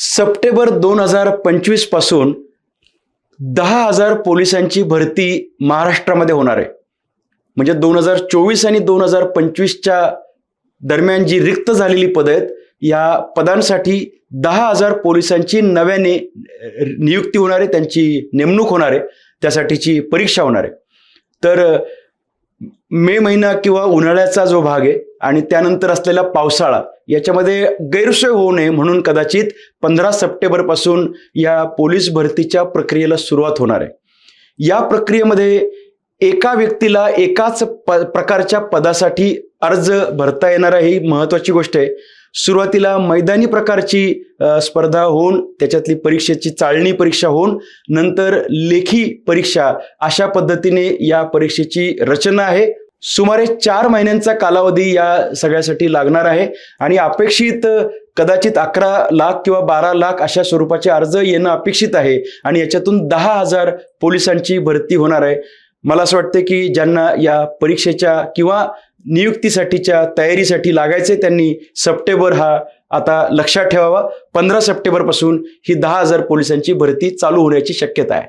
September 2025 पासून 10,000 पोलिसांची भरती महाराष्ट्रामध्ये होणार आहे. म्हणजे 2024 आणि 2025च्या दरम्यान जी रिक्त झालेली पदं आहेत, या पदांसाठी 10,000 पोलिसांची नव्याने नियुक्ती होणार आहे, त्यांची नेमणूक होणार आहे, त्यासाठीची परीक्षा होणार आहे. तर मे महिना किंवा उन्हाळ्याचा जो भाग आहे आणि त्यानंतर असलेला पावसाळा याच्यामध्ये गैरसोय होऊ नये म्हणून कदाचित 15 सप्टेंबर पासून या पोलीस भरतीच्या प्रक्रियेला सुरुवात होणार आहे. या प्रक्रियेमध्ये एका व्यक्तीला एकाच प्रकारच्या पदासाठी अर्ज भरता येणार आहे, ही महत्त्वाची गोष्ट आहे. सुरुवातीला मैदानी प्रकारची स्पर्धा होऊन त्याच्यातली परीक्षेची चाळणी परीक्षा होऊन नंतर लेखी परीक्षा अशा पद्धतीने या परीक्षेची रचना आहे. सुमारे 4 महिन्यांचा कालावधी या सगळ्यासाठी लागणार आहे आणि अपेक्षित कदाचित 11 लाख किंवा 12 लाख अशा स्वरूपाचे अर्ज येणं अपेक्षित आहे आणि याच्यातून 10,000 पोलिसांची भरती होणार आहे. मला असं वाटतं की ज्यांना या परीक्षेच्या किंवा नियुक्तीसाठीच्या तयारीसाठी लागायचे त्यांनी सप्टेंबर हा आता लक्षात ठेवावा. 15 सप्टेंबर पासून ही 10,000 पोलिसांची भरती चालू होण्याची शक्यता आहे.